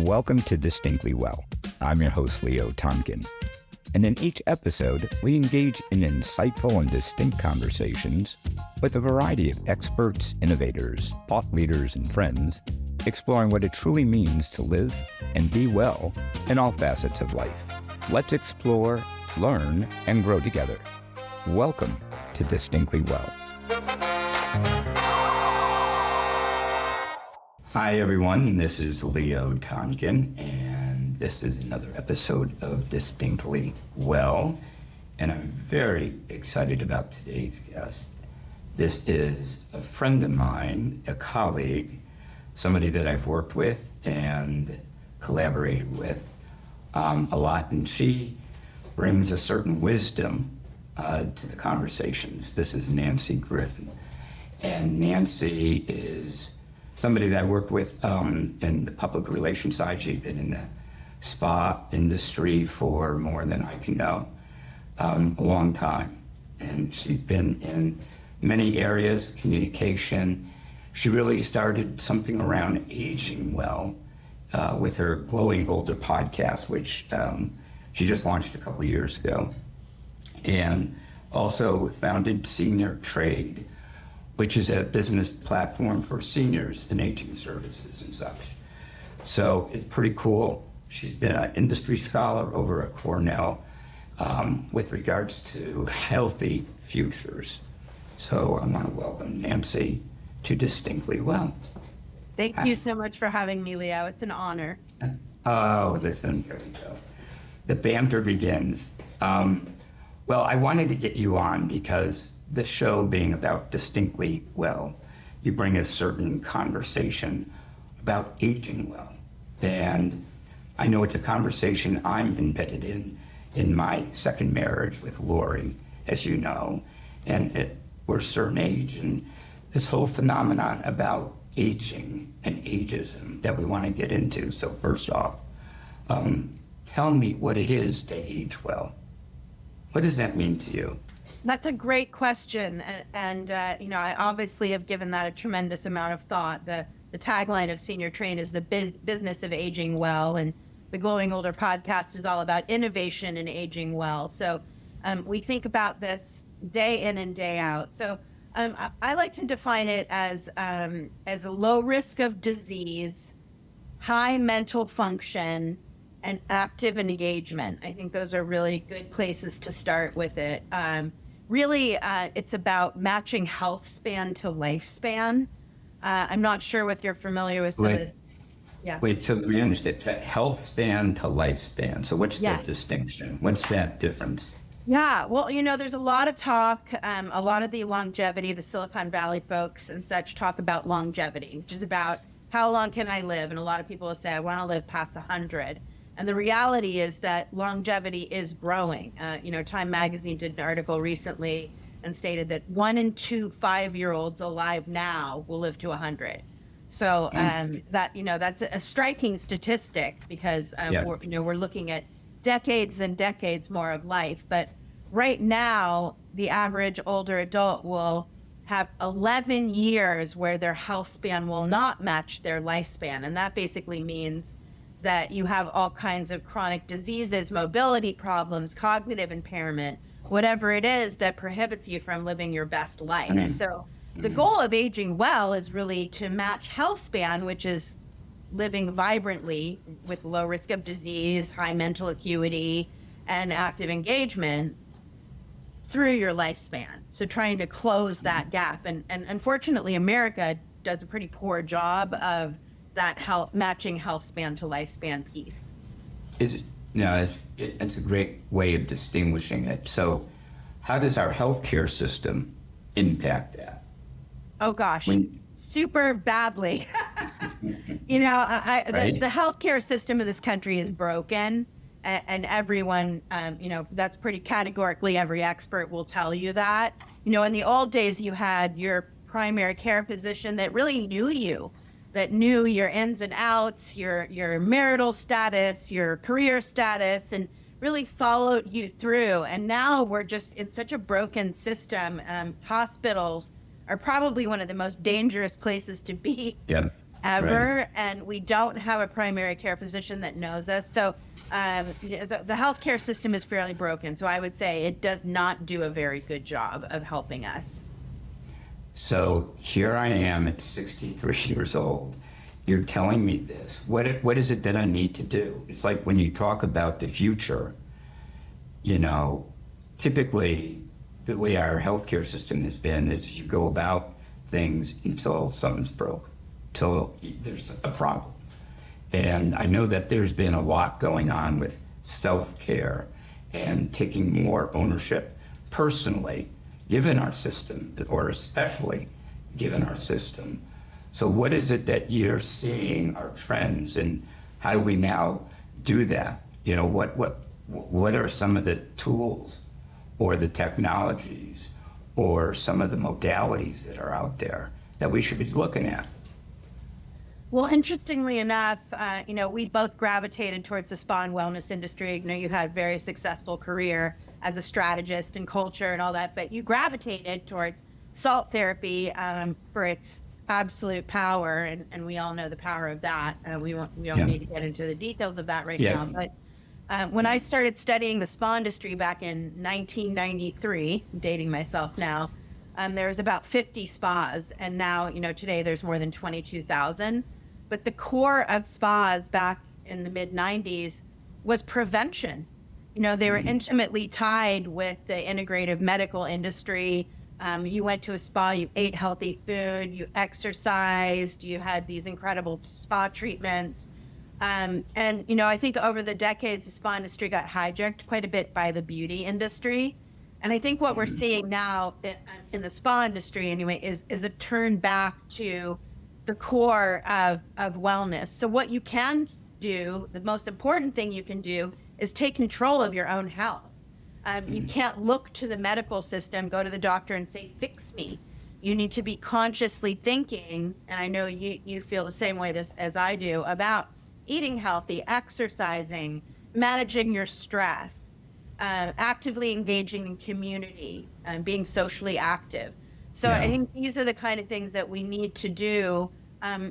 Welcome to Distinctly Well. I'm your host, Leo Tonkin. And in each episode, we engage in insightful and distinct conversations with a variety of experts, innovators, thought leaders, and friends, exploring what it truly means to live and be well in all facets of life. Let's explore, learn, and grow together. Welcome to Distinctly Well. Hi, everyone. This is Leo Tonkin, and this is another episode of Distinctly Well. And I'm very excited about today's guest. This is a friend of mine, a colleague, somebody that I've worked with and collaborated with a lot, and she brings a certain wisdom to the conversations. This is Nancy Griffin. And Nancy is somebody that I worked with in the public relations side. She's been in the spa industry for more than I can know, a long time. And she's been in many areas of communication. She really started something around aging well with her Glowing Older podcast, which she just launched a couple years ago. And also founded SeniorTrade, which is a business platform for seniors and aging services and such. So it's pretty cool. She's been an industry scholar over at Cornell with regards to healthy futures. So I want to welcome Nancy to Distinctly Well. Thank you so much for having me, Leo. It's an honor. Oh, listen, here we go. The banter begins. Well, I wanted to get you on because the show being about Distinctly Well, you bring a certain conversation about aging well. And I know it's a conversation I'm embedded in my second marriage with Lori, as you know, and we're a certain age, and this whole phenomenon about aging and ageism that we want to get into. So first off, tell me what it is to age well. What does that mean to you? That's a great question. And I obviously have given that a tremendous amount of thought. The tagline of SeniorTrade is the business of aging well. And the Glowing Older podcast is all about innovation and aging well. So we think about this day in and day out. So I like to define it as a low risk of disease, high mental function, and active engagement. I think those are really good places to start with it. Really, it's about matching health span to lifespan. I'm not sure if you're familiar with some of this. Yeah. Wait, so we understand that health span to lifespan. So what's the distinction? What's that difference? Yeah, well, there's a lot of talk, a lot of the longevity, the Silicon Valley folks and such talk about longevity, which is about how long can I live? And a lot of people will say, I want to live past 100. And the reality is that longevity is growing. Time Magazine did an article recently and stated that 1 in 2 5-year-olds alive now will live to 100. So that's a striking statistic because we're looking at decades and decades more of life. But right now, the average older adult will have 11 years where their health span will not match their lifespan. And that basically means that you have all kinds of chronic diseases, mobility problems, cognitive impairment, whatever it is that prohibits you from living your best life. So the goal of aging well is really to match health span, which is living vibrantly with low risk of disease, high mental acuity, and active engagement through your lifespan. So trying to close that gap. And unfortunately, America does a pretty poor job of that matching health span to lifespan piece. It's a great way of distinguishing it. So how does our healthcare system impact that? Oh gosh, super badly. The healthcare system of this country is broken, and everyone, that's pretty categorically, every expert will tell you that. In the old days, you had your primary care physician that really knew you, that knew your ins and outs, your marital status, your career status, and really followed you through. And now we're just in such a broken system. Hospitals are probably one of the most dangerous places to be ever, and we don't have a primary care physician that knows us. So the healthcare system is fairly broken. So I would say it does not do a very good job of helping us. So here I am at 63 years old. You're telling me this. What is it that I need to do? It's like when you talk about the future, typically the way our healthcare system has been is you go about things until something's broke, till there's a problem. And I know that there's been a lot going on with self-care and taking more ownership personally, given our system, or especially given our system. So what is it that you're seeing are trends, and how do we now do that? What are some of the tools or the technologies or some of the modalities that are out there that we should be looking at? Well, interestingly enough, we both gravitated towards the spa and wellness industry. You had a very successful career as a strategist in culture and all that, but you gravitated towards salt therapy for its absolute power, and we all know the power of that. We don't need to get into the details of that right now, but when I started studying the spa industry back in 1993, I'm dating myself now, there was about 50 spas, and now, today there's more than 22,000. But the core of spas back in the mid 90s was prevention. They were intimately tied with the integrative medical industry. You went to a spa, you ate healthy food, you exercised, you had these incredible spa treatments. I think over the decades, the spa industry got hijacked quite a bit by the beauty industry. And I think what we're seeing now in the spa industry anyway is a turn back to the core of wellness. So what you can do, the most important thing you can do, is take control of your own health. You can't look to the medical system, go to the doctor and say, fix me. You need to be consciously thinking, and I know you feel the same way as I do, about eating healthy, exercising, managing your stress, actively engaging in community, and being socially active. So I think these are the kind of things that we need to do.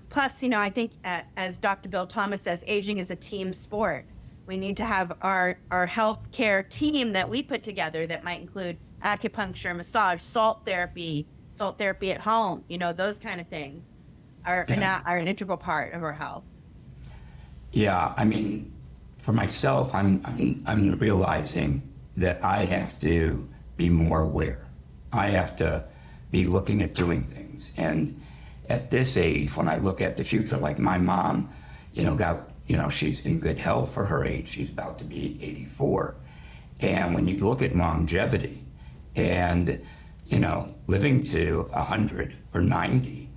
Plus, I think as Dr. Bill Thomas says, aging is a team sport. We need to have our healthcare team that we put together that might include acupuncture, massage, salt therapy at home. Those kind of things are an integral part of our health. Yeah, I mean, for myself, I'm realizing that I have to be more aware. I have to be looking at doing things. And at this age, when I look at the future, like my mom, she's in good health for her age. She's about to be 84. And when you look at longevity and, living to 100 or 90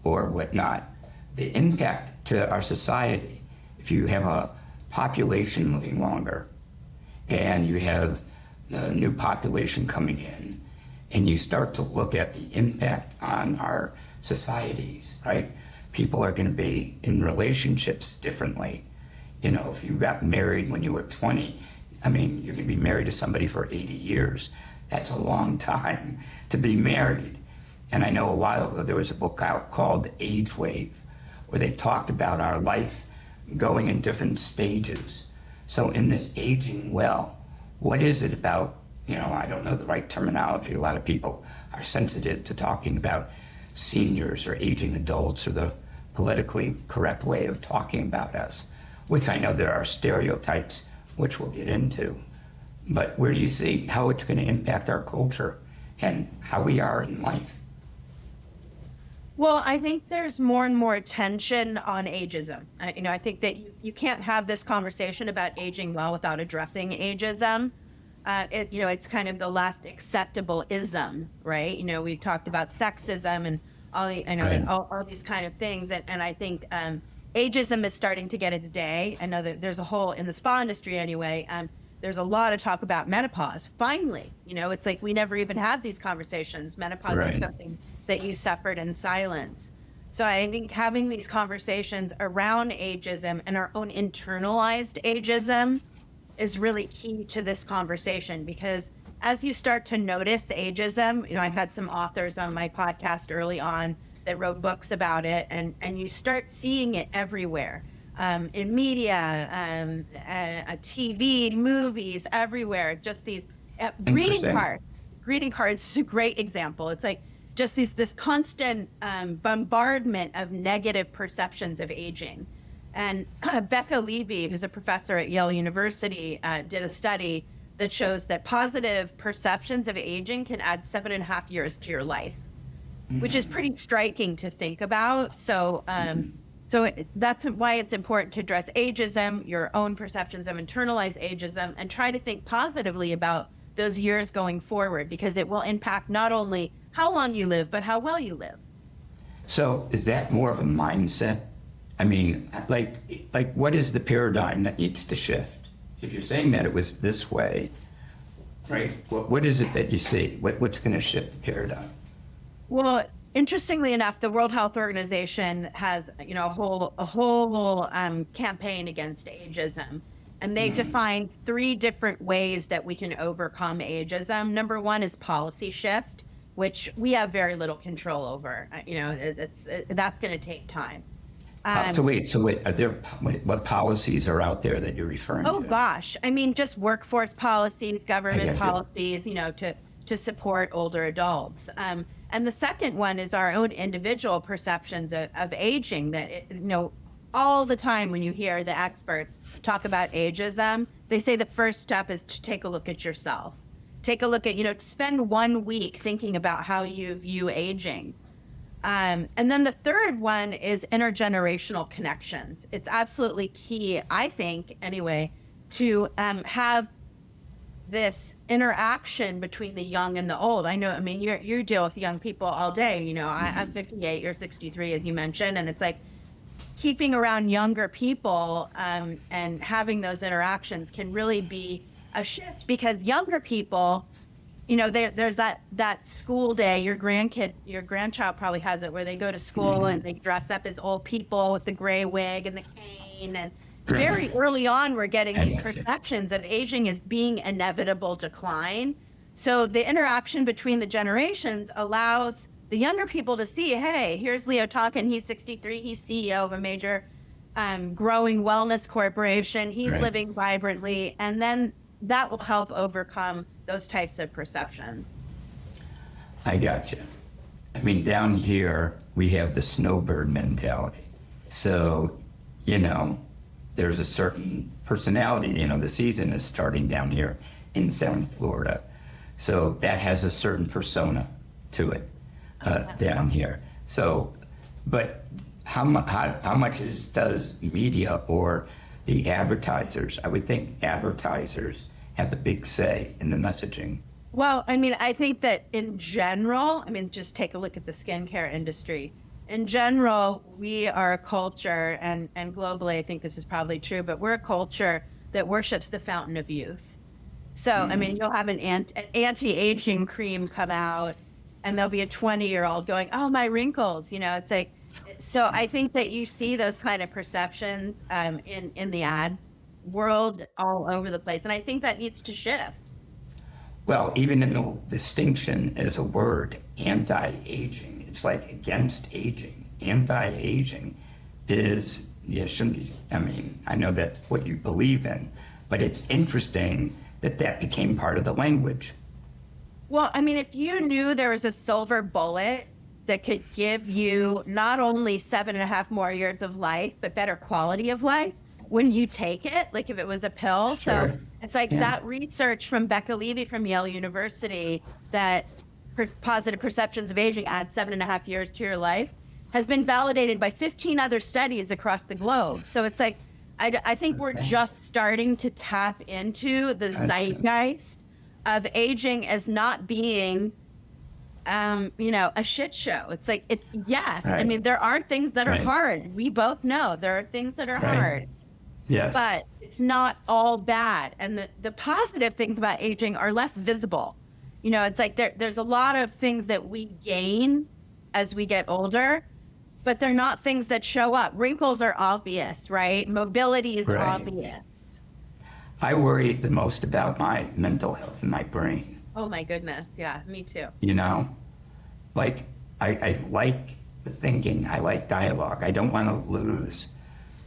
or whatnot, the impact to our society, if you have a population living longer and you have the new population coming in, and you start to look at the impact on our societies, right? People are going to be in relationships differently. If you got married when you were 20, you're going to be married to somebody for 80 years. That's a long time to be married. And I know a while ago there was a book out called Age Wave, where they talked about our life going in different stages. So in this aging well, what is it about, I don't know the right terminology. A lot of people are sensitive to talking about seniors or aging adults, or the politically correct way of talking about us, which I know there are stereotypes, which we'll get into. But where do you see how it's going to impact our culture and how we are in life? Well, I think there's more and more attention on ageism. I think that you can't have this conversation about aging well without addressing ageism. It's kind of the last acceptable ism, right? We talked about sexism and all these kind of things. And I think ageism is starting to get its day. I know that there's a whole, in the spa industry anyway, there's a lot of talk about menopause. Finally, it's like we never even had these conversations. Menopause is something that you suffered in silence. So I think having these conversations around ageism and our own internalized ageism is really key to this conversation, because as you start to notice ageism, I've had some authors on my podcast early on that wrote books about it, and you start seeing it everywhere, in media, TV, movies, everywhere. Just these greeting Interesting. cards. Greeting cards is a great example. It's like just this constant bombardment of negative perceptions of aging. And Becca Levy, who's a professor at Yale University, did a study that shows that positive perceptions of aging can add 7.5 years to your life, which is pretty striking to think about. So, that's why it's important to address ageism, your own perceptions of internalized ageism, and try to think positively about those years going forward, because it will impact not only how long you live, but how well you live. So is that more of a mindset? I mean, like what is the paradigm that needs to shift? If you're saying that it was this way, right? What is it that you see? What's going to shift the paradigm? Well, interestingly enough, the World Health Organization has, a whole campaign against ageism, and they define 3 different ways that we can overcome ageism. Number 1 is policy shift, which we have very little control over. That's going to take time. So wait, are there, what policies are out there that you're referring to? Oh gosh, I mean, just workforce policies, government you. policies, to support older adults. And the second one is our own individual perceptions of aging. That all the time when you hear the experts talk about ageism, they say the first step is to take a look at yourself. Take a look at, spend 1 week thinking about how you view aging. And then the third one is intergenerational connections. It's absolutely key, I think, anyway, to have this interaction between the young and the old. I mean, you deal with young people all day. I'm 58, you're 63, as you mentioned, and it's like keeping around younger people and having those interactions can really be a shift, because younger people, there's that school day. Your grandchild probably has it, where they go to school and they dress up as old people with the gray wig and the cane. And very early on, we're getting these perceptions of aging as being inevitable decline. So the interaction between the generations allows the younger people to see, hey, here's Leo talking. He's 63. He's CEO of a major growing wellness corporation. He's living vibrantly. And then that will help overcome those types of perceptions. I gotcha. I mean, down here, we have the snowbird mentality. So, there's a certain personality, the season is starting down here in South Florida. So that has a certain persona to it down here. So, but how much does media or the advertisers, I would think advertisers have a big say in the messaging? Well, I mean, I think that in general, just take a look at the skincare industry. In general, we are a culture, and globally, I think this is probably true, but we're a culture that worships the fountain of youth. So, you'll have an anti-aging cream come out, and there'll be a 20-year-old going, oh, my wrinkles, it's like, so I think that you see those kind of perceptions in the ad world all over the place. And I think that needs to shift. Well, even in the distinction as a word, anti-aging, it's like against aging. Anti-aging is, shouldn't be, I know that's what you believe in, but it's interesting that became part of the language. Well, if you knew there was a silver bullet that could give you not only 7.5 more years of life, but better quality of life, when you take it, like if it was a pill. Sure. So it's like that research from Becca Levy from Yale University that positive perceptions of aging add 7.5 years to your life has been validated by 15 other studies across the globe. So it's like, I think we're just starting to tap into the zeitgeist of aging as not being, a shit show. It's like, yes. Right. There are things that are hard. We both know there are things that are hard. Yes. But it's not all bad. And the positive things about aging are less visible. It's like there's a lot of things that we gain as we get older, but they're not things that show up. Wrinkles are obvious, right? Mobility is obvious. I worry the most about my mental health and my brain. Oh my goodness. Yeah, me too. Like I like the thinking. I like dialogue. I don't want to lose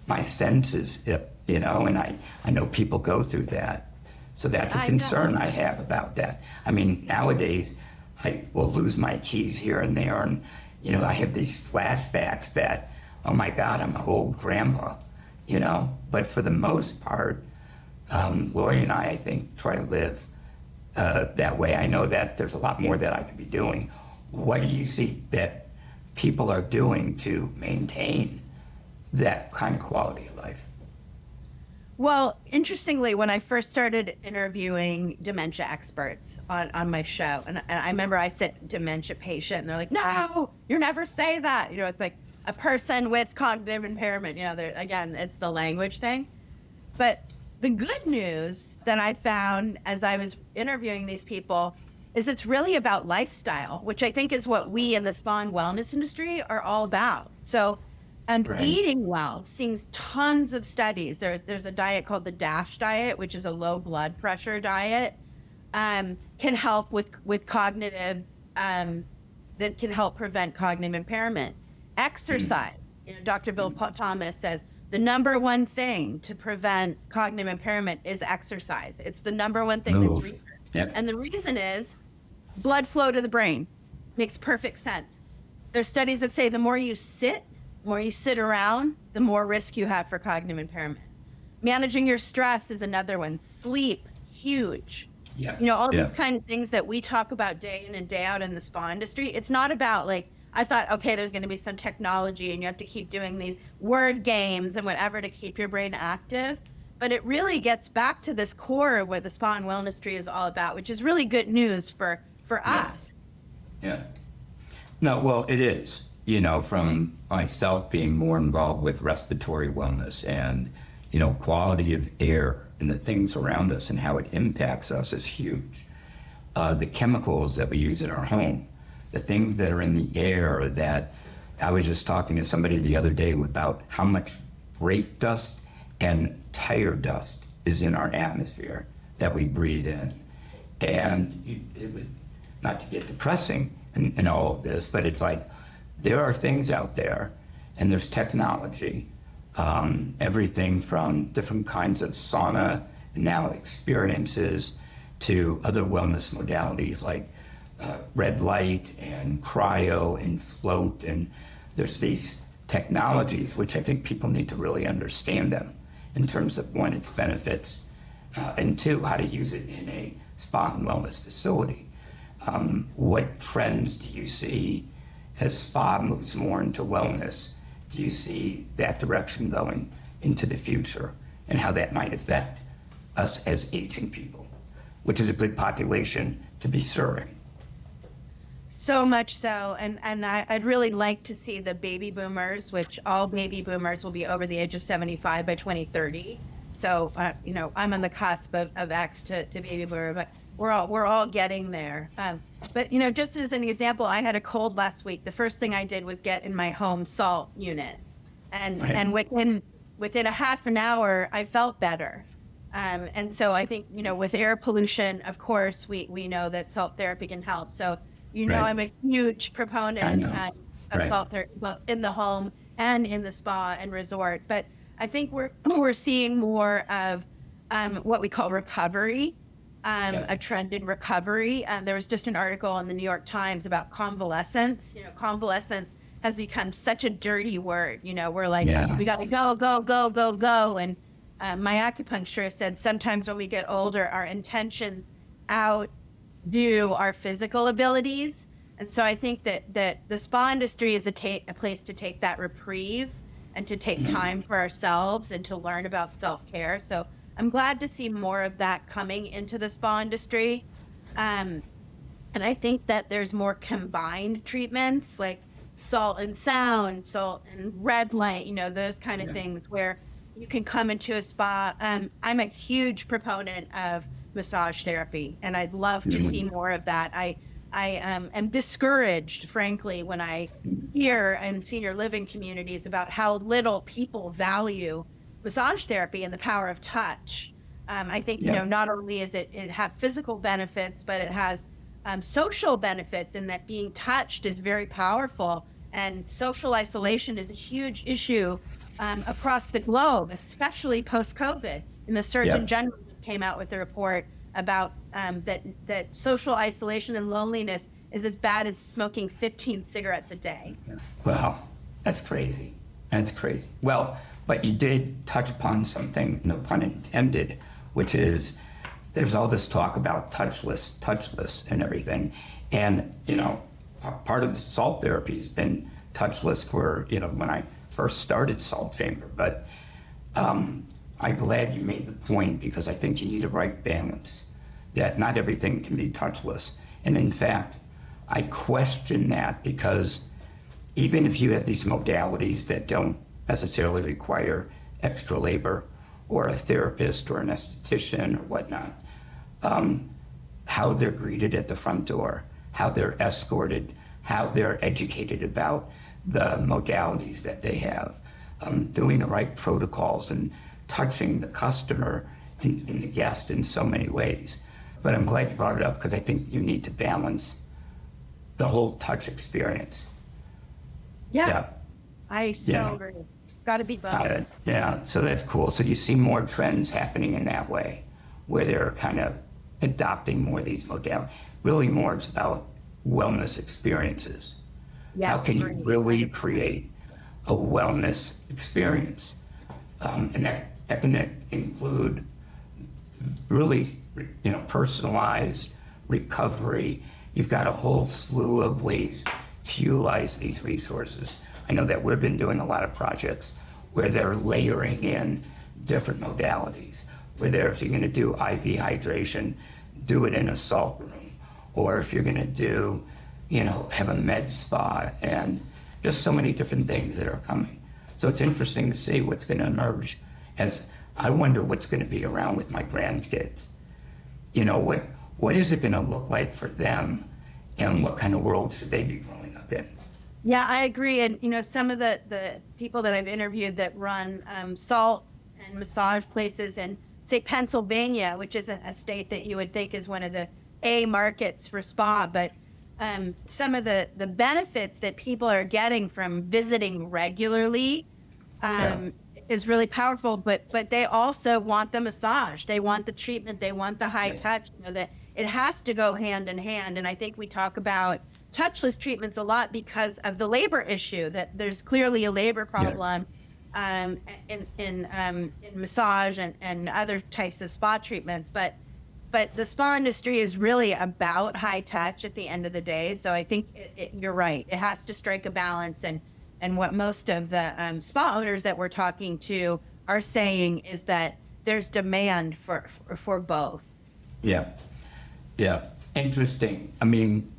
my senses, and I know people go through that. So that's a concern I have about that. I mean, nowadays, I will lose my keys here and there, and, I have these flashbacks that, oh my God, I'm an old grandpa, But for the most part, Lori and I think, try to live that way. I know that there's a lot more that I could be doing. What do you see that people are doing to maintain that kind of quality of life? Well, interestingly, when I first started interviewing dementia experts on my show, and I remember I said dementia patient, and they're like, no, you never say that. It's like a person with cognitive impairment. Again, it's the language thing. But the good news that I found as I was interviewing these people is it's really about lifestyle, which I think is what we in the spa and wellness industry are all about. So, Right. eating well, seeing tons of studies. There's a diet called the DASH diet, which is a low blood pressure diet, can help with cognitive, that can help prevent cognitive impairment. Exercise. Dr. Bill Thomas says the number one thing to prevent cognitive impairment is exercise. It's the number one thing that's researched. Yep. And the reason is blood flow to the brain. Makes perfect sense. There's studies that say the more you sit around, the more risk you have for cognitive impairment. Managing your stress is another one. Sleep, huge. Yeah. All these kind of things that we talk about day in and day out in the spa industry. It's not about I thought, okay, there's going to be some technology and you have to keep doing these word games and whatever to keep your brain active. But it really gets back to this core of what the spa and wellness industry is all about, which is really good news for us. Yeah. No, well, it is. From myself being more involved with respiratory wellness and, quality of air and the things around us and how it impacts us is huge. The chemicals that we use in our home, the things that are in the air that I was just talking to somebody the other day about how much brake dust and tire dust is in our atmosphere that we breathe in. And it would, not to get depressing in all of this, but it's like, there are things out there, and there's technology, everything from different kinds of sauna and now experiences to other wellness modalities like red light and cryo and float. And there's these technologies, which I think people need to really understand them in terms of, one, its benefits, and two, how to use it in a spa and wellness facility. What trends do you see as spa moves more into wellness? Do you see that direction going into the future, and how that might affect us as aging people, which is a good population to be serving? So much so. And I'd really like to see the baby boomers, which all baby boomers will be over the age of 75 by 2030. So, I'm on the cusp of X to baby boomer, but we're all getting there. But just as an example, I had a cold last week. The first thing I did was get in my home salt unit, and within a half an hour, I felt better. And so I think with air pollution, of course, we know that salt therapy can help. So Right. I'm a huge proponent of Right. salt therapy, well, in the home and in the spa and resort. But I think we're seeing more of what we call recovery. A trend in recovery. There was just an article in the New York Times about convalescence. Convalescence has become such a dirty word. We're like, we got to go, go, go, go, go. And my acupuncturist said sometimes when we get older, our intentions outdo our physical abilities. And so I think that the spa industry is a place to take that reprieve and to take time for ourselves and to learn about self-care. So I'm glad to see more of that coming into the spa industry. And I think that there's more combined treatments like salt and sound, salt and red light, those kind of things where you can come into a spa. I'm a huge proponent of massage therapy, and I'd love to see more of that. I am discouraged, frankly, when I hear in senior living communities about how little people value massage therapy and the power of touch. I think, not only is it have physical benefits, but it has social benefits in that being touched is very powerful And social isolation is a huge issue across the globe, especially post-COVID. And the Surgeon Yep. General came out with a report about that social isolation and loneliness is as bad as smoking 15 cigarettes a day. Well, that's crazy. That's crazy. Well, but you did touch upon something, no pun intended, which is there's all this talk about touchless and everything. And, part of the salt therapy has been touchless for, when I first started Salt Chamber. But I'm glad you made the point, because I think you need a right balance, that not everything can be touchless. And in fact, I question that, because even if you have these modalities that don't necessarily require extra labor or a therapist or an esthetician or whatnot, how they're greeted at the front door, how they're escorted, how they're educated about the modalities that they have, doing the right protocols and touching the customer and the guest in so many ways. But I'm glad you brought it up, because I think you need to balance the whole touch experience. Yeah. I so agree. Got to be both. Yeah, so that's cool. So you see more trends happening in that way, where they're kind of adopting more of these modalities. Really more it's about wellness experiences. Yes, How can you agreed. really create a wellness experience? And that can include really, personalized recovery. You've got a whole slew of ways to utilize these resources. I know that we've been doing a lot of projects where they're layering in different modalities, where if you're going to do IV hydration, do it in a salt room, or if you're going to do, have a med spa, and just so many different things that are coming. So it's interesting to see what's going to emerge, as I wonder what's going to be around with my grandkids. What is it going to look like for them, and what kind of world should they be growing up in? Yeah, I agree. And, some of the people that I've interviewed that run salt and massage places in, say, Pennsylvania, which is a state that you would think is one of the A markets for spa, but some of the benefits that people are getting from visiting regularly is really powerful, but they also want the massage. They want the treatment. They want the high touch. That it has to go hand in hand. And I think we talk about touchless treatments a lot because of the labor issue, that there's clearly a labor problem in massage and other types of spa treatments. But the spa industry is really about high touch at the end of the day. So I think you're right. It has to strike a balance. And what most of the spa owners that we're talking to are saying is that there's demand for both. Yeah. Interesting. I mean,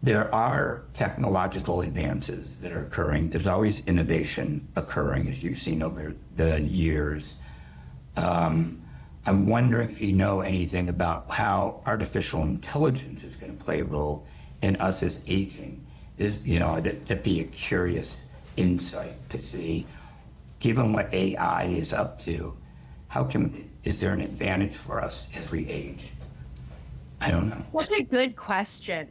there are technological advances that are occurring. There's always innovation occurring, as you've seen over the years. I'm wondering if you know anything about how artificial intelligence is going to play a role in us as aging. That'd be a curious insight to see, given what AI is up to, is there an advantage for us as we age? I don't know. That's a good question.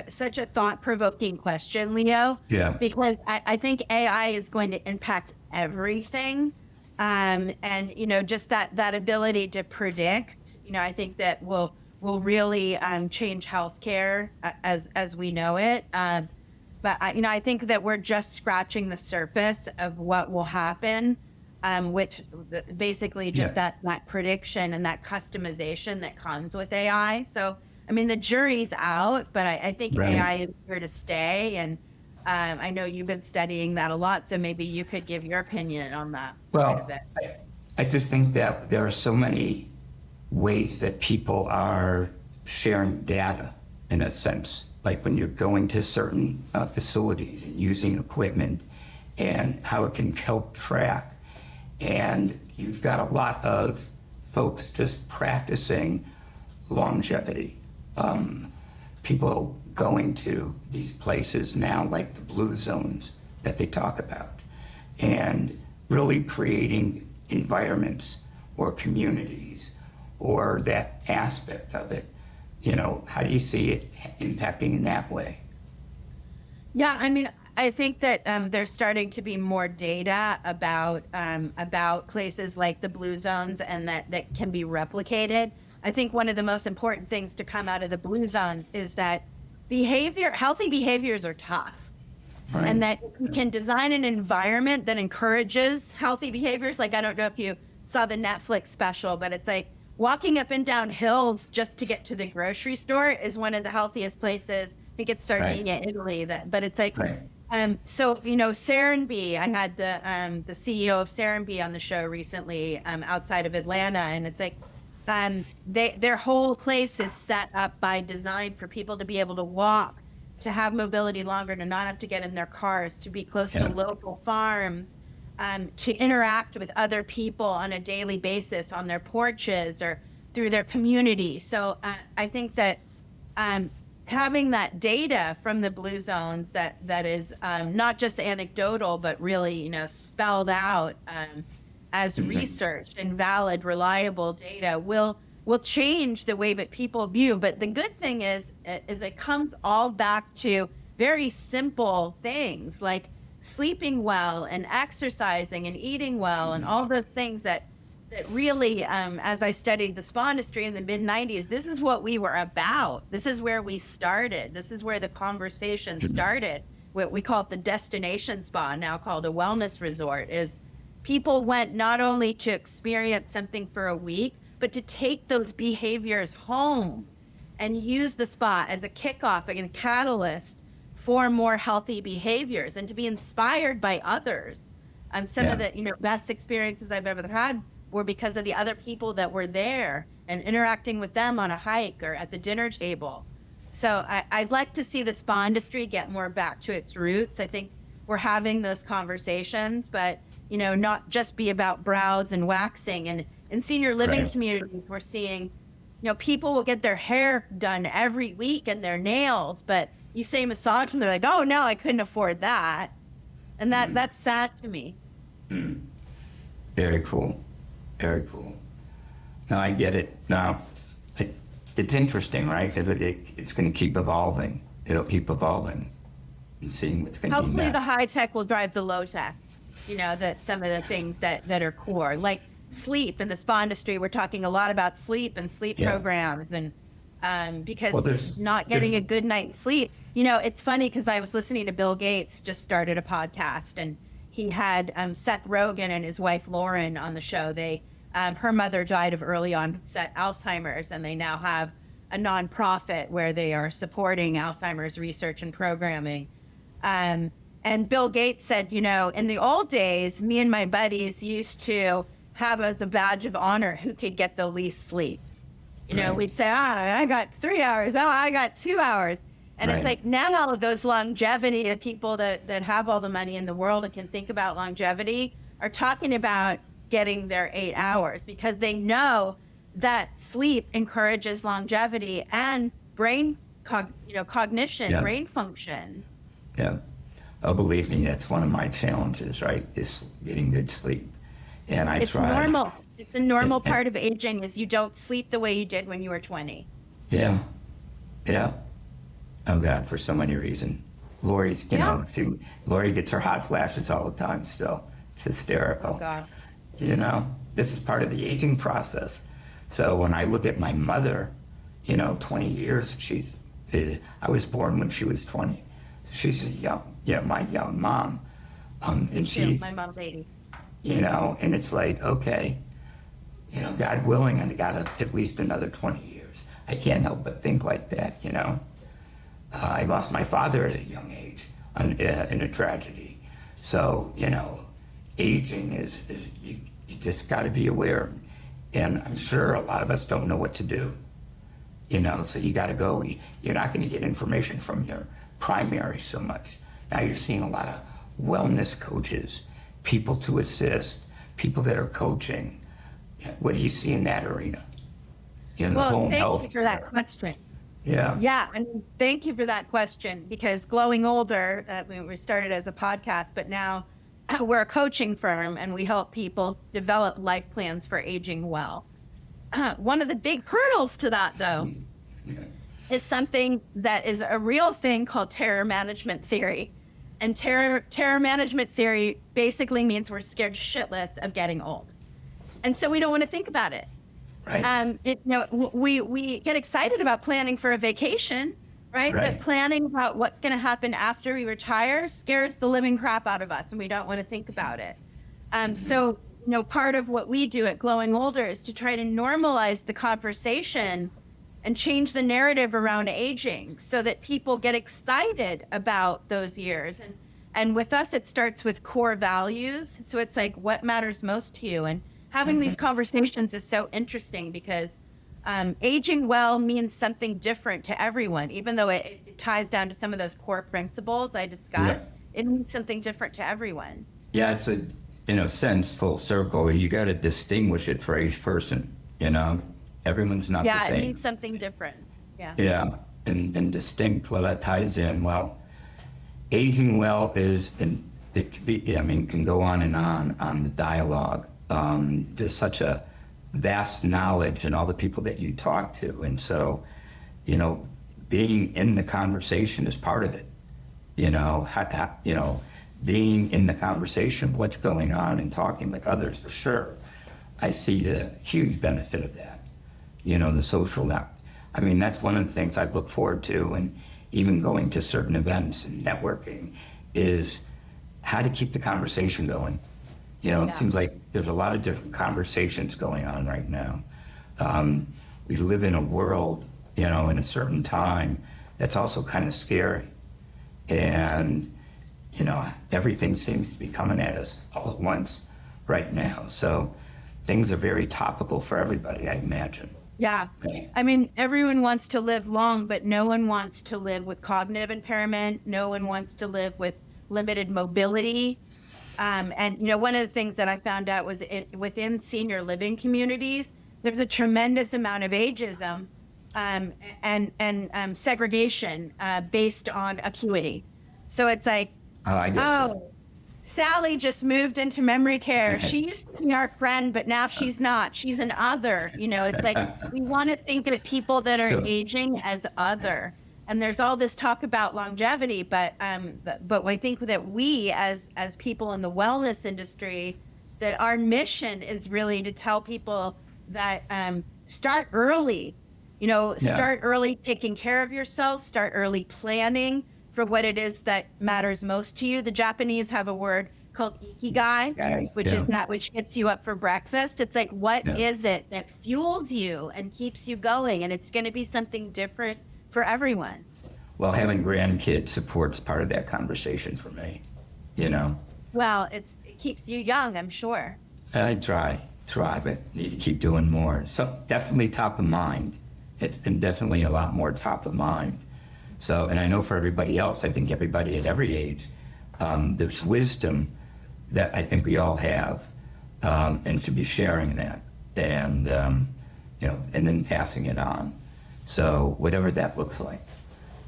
Such a thought-provoking question, Leo. Yeah. Because I think AI is going to impact everything. And just that ability to predict, I think that will really change healthcare as we know it. But I think that we're just scratching the surface of what will happen with basically just that prediction and that customization that comes with AI. So, the jury's out, but I think AI is here to stay. And I know you've been studying that a lot, so maybe you could give your opinion on that. Well, I just think that there are so many ways that people are sharing data, in a sense, like when you're going to certain facilities and using equipment, and how it can help track. And you've got a lot of folks just practicing longevity. People going to these places now, like the blue zones that they talk about, and really creating environments or communities or that aspect of it. How do you see it impacting in that way? Yeah, I mean, I think that there's starting to be more data about places like the blue zones, and that can be replicated. I think one of the most important things to come out of the blue zones is that healthy behaviors are tough, Right. and that you can design an environment that encourages healthy behaviors. Like, I don't know if you saw the Netflix special, but it's like walking up and down hills just to get to the grocery store is one of the healthiest places. I think it's Sardinia, Italy. But it's like, Right. so Serenbe. I had the CEO of Serenbe on the show recently, outside of Atlanta, and it's like, their whole place is set up by design for people to be able to walk, to have mobility longer, to not have to get in their cars, to be close to local farms, to interact with other people on a daily basis on their porches or through their community. So I think that having that data from the blue zones that is not just anecdotal, but really, spelled out as research and valid, reliable data will change the way that people view. But the good thing is it comes all back to very simple things like sleeping well and exercising and eating well and all those things that really, as I studied the spa industry in the mid-90s, this is what we were about. This is where we started. This is where the conversation started. What we call it the destination spa, now called a wellness resort, is people went not only to experience something for a week, but to take those behaviors home and use the spa as a kickoff and a catalyst for more healthy behaviors and to be inspired by others. Some of the best experiences I've ever had were because of the other people that were there and interacting with them on a hike or at the dinner table. So I'd like to see the spa industry get more back to its roots. I think we're having those conversations, but not just be about brows and waxing. And in senior living communities, we're seeing, people will get their hair done every week and their nails, but you say massage and they're like, oh no, I couldn't afford that. And that's sad to me. Very cool. Very cool. Now I get it. Now, it's interesting, right? It's going to keep evolving. It'll keep evolving and seeing what's going to be next. Hopefully the high tech will drive the low tech. That some of the things that are core, like sleep in the spa industry. We're talking a lot about sleep and sleep programs, and because not getting a good night's sleep. It's funny because I was listening to Bill Gates just started a podcast, and he had Seth Rogen and his wife Lauren on the show. Her mother died of early onset Alzheimer's, and they now have a nonprofit where they are supporting Alzheimer's research and programming. And Bill Gates said, in the old days, me and my buddies used to have as a badge of honor who could get the least sleep. We'd say, I got 3 hours. Oh, I got 2 hours. And it's like now all of those longevity of people that have all the money in the world and can think about longevity are talking about getting their 8 hours because they know that sleep encourages longevity and brain cognition, brain function. Yeah. Oh, believe me, that's one of my challenges, right? Is getting good sleep. And it's normal. It's a normal part of aging is you don't sleep the way you did when you were 20. Yeah. Yeah. Oh God, for so many reasons. Lori's, Lori gets her hot flashes all the time still. It's hysterical. Oh God. This is part of the aging process. So when I look at my mother, 20 years, I was born when she was 20. She's my young mom. And she's my mom lady. And it's like, okay, God willing, I got at least another 20 years. I can't help but think like that, I lost my father at a young age in a tragedy. So, aging is you just got to be aware. And I'm sure a lot of us don't know what to do, so you got to go. You're not going to get information from your primary so much. Now you're seeing a lot of wellness coaches, people to assist, people that are coaching. What do you see in that arena? Well, thank you for that question. Yeah, and thank you for that question because Glowing Older, we started as a podcast, but now we're a coaching firm and we help people develop life plans for aging well. One of the big hurdles to that, though, is something that is a real thing called terror management theory. And terror management theory basically means we're scared shitless of getting old. And so we don't want to think about it. Right. We get excited about planning for a vacation, right? But planning about what's going to happen after we retire scares the living crap out of us, and we don't want to think about it. So, part of what we do at Glowing Older is to try to normalize the conversation and change the narrative around aging so that people get excited about those years. And with us, it starts with core values. So it's like, what matters most to you? And having these conversations is so interesting because aging well means something different to everyone, even though it ties down to some of those core principles I discussed. It means something different to everyone. Yeah, it's in a sense, full circle. You got to distinguish it for each person, Everyone's not the same. Yeah, it means something different. Yeah. Yeah, and distinct. Well, that ties in. Well, aging well it could be, can go on and on the dialogue. There's such a vast knowledge in all the people that you talk to. And so, being in the conversation is part of it. Being in the conversation, what's going on and talking with others for sure. I see the huge benefit of that. The social that's one of the things I look forward to, and even going to certain events and networking is how to keep the conversation going. It seems like there's a lot of different conversations going on right now. We live in a world, in a certain time that's also kind of scary. And, everything seems to be coming at us all at once right now. So things are very topical for everybody, I imagine. Yeah. Everyone wants to live long, but no one wants to live with cognitive impairment. No one wants to live with limited mobility. One of the things that I found out was within senior living communities, there's a tremendous amount of ageism and segregation based on acuity. So it's like, Sally just moved into memory care. She used to be our friend, but now she's not. She's an other. It's like we want to think of people that are aging as other. And there's all this talk about longevity, but I think that we as people in the wellness industry, that our mission is really to tell people that start early. Start early taking care of yourself, start early planning for what it is that matters most to you. The Japanese have a word called ikigai, which gets you up for breakfast. It's like, what is it that fuels you and keeps you going? And it's going to be something different for everyone. Well, having grandkids supports part of that conversation for me, Well, it keeps you young, I'm sure. I try, but need to keep doing more. So definitely top of mind. It's been definitely a lot more top of mind. So, and I know for everybody else, I think everybody at every age, there's wisdom that I think we all have, and should be sharing that, and and then passing it on. So whatever that looks like,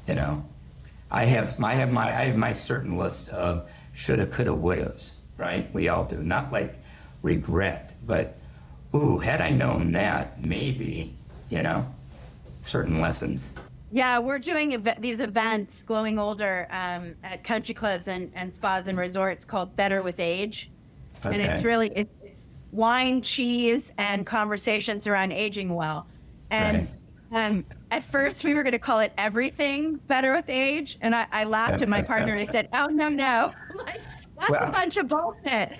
I have my certain list of shoulda, coulda, wouldas, right? We all do, not like regret, but had I known that, maybe, certain lessons. Yeah, we're doing these events, Glowing Older, at country clubs and spas and resorts called Better with Age. Okay. And it's really, it's wine, cheese, and conversations around aging well. And at first we were going to call it Everything Better with Age. And I laughed at my partner and I said, oh, no. Like, that's a bunch of bullshit.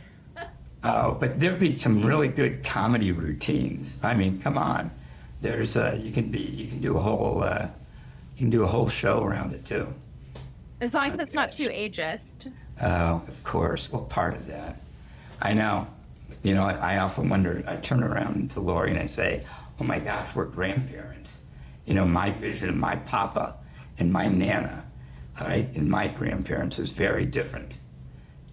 Oh, but there'd be some really good comedy routines. Come on. There's you can do a whole show around it too. As long as it's not too ageist. Oh, of course. Well, part of that. I know. I often wonder, I turn around to Lori and I say, oh my gosh, we're grandparents. My vision of my papa and my nana, all right, and my grandparents is very different,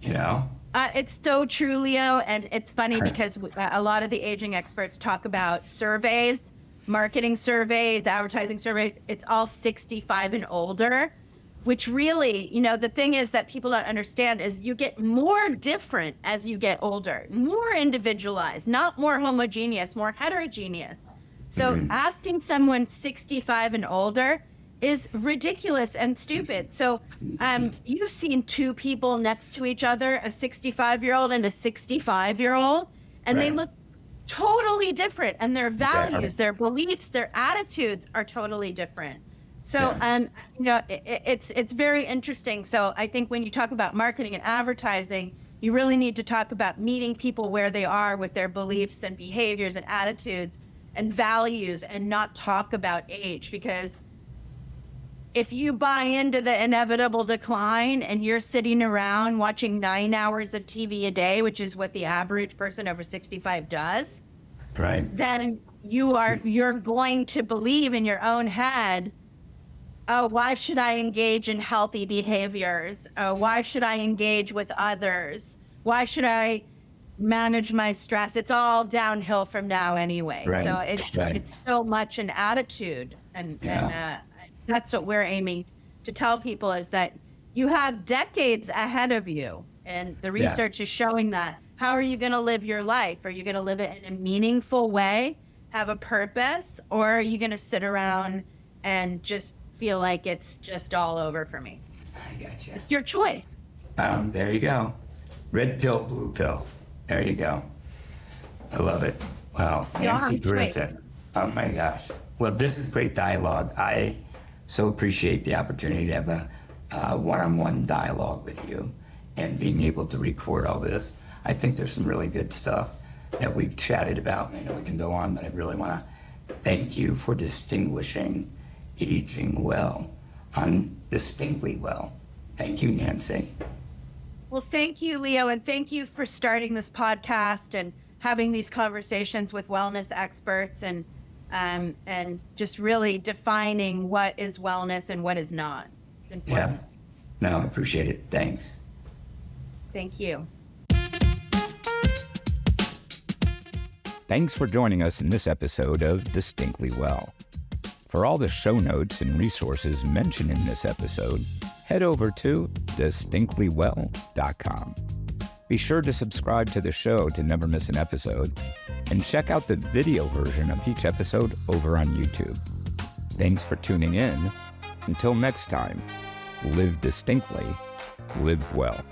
It's so true, Leo. And it's funny because a lot of the aging experts talk about surveys, marketing surveys, advertising surveys. It's all 65 and older, which really, the thing is that people don't understand is you get more different as you get older, more individualized, not more homogeneous, more heterogeneous. So asking someone 65 and older is ridiculous and stupid. So you've seen two people next to each other, a 65-year-old and a 65-year-old, and they look totally different, and their values, their beliefs, their attitudes are totally different. So, it's very interesting. So I think when you talk about marketing and advertising, you really need to talk about meeting people where they are with their beliefs and behaviors and attitudes and values, and not talk about age. Because if you buy into the inevitable decline and you're sitting around watching 9 hours of TV a day, which is what the average person over 65 does, then you're going to believe in your own head, oh, why should I engage in healthy behaviors? Oh, why should I engage with others? Why should I manage my stress? It's all downhill from now anyway. So it's so much an attitude. And that's what we're aiming to tell people, is that you have decades ahead of you. And the research is showing that. How are you going to live your life? Are you going to live it in a meaningful way, have a purpose, or are you going to sit around and just feel like it's just all over for me? I gotcha. It's your choice. There you go. Red pill, blue pill. There you go. I love it. Wow. Nancy Griffin. Oh my gosh. Well, this is great dialogue. I so appreciate the opportunity to have a one-on-one dialogue with you and being able to record all this. I think there's some really good stuff that we've chatted about. I know we can go on, but I really want to thank you for distinguishing aging well on distinctly well. Thank you, Nancy. Well, thank you, Leo, and thank you for starting this podcast and having these conversations with wellness experts, and just really defining what is wellness and what is not. It's important. Yeah. No, I appreciate it. Thanks. Thank you. Thanks for joining us in this episode of Distinctly Well. For all the show notes and resources mentioned in this episode, head over to distinctlywell.com. Be sure to subscribe to the show to never miss an episode, and check out the video version of each episode over on YouTube. Thanks for tuning in. Until next time, live distinctly, live well.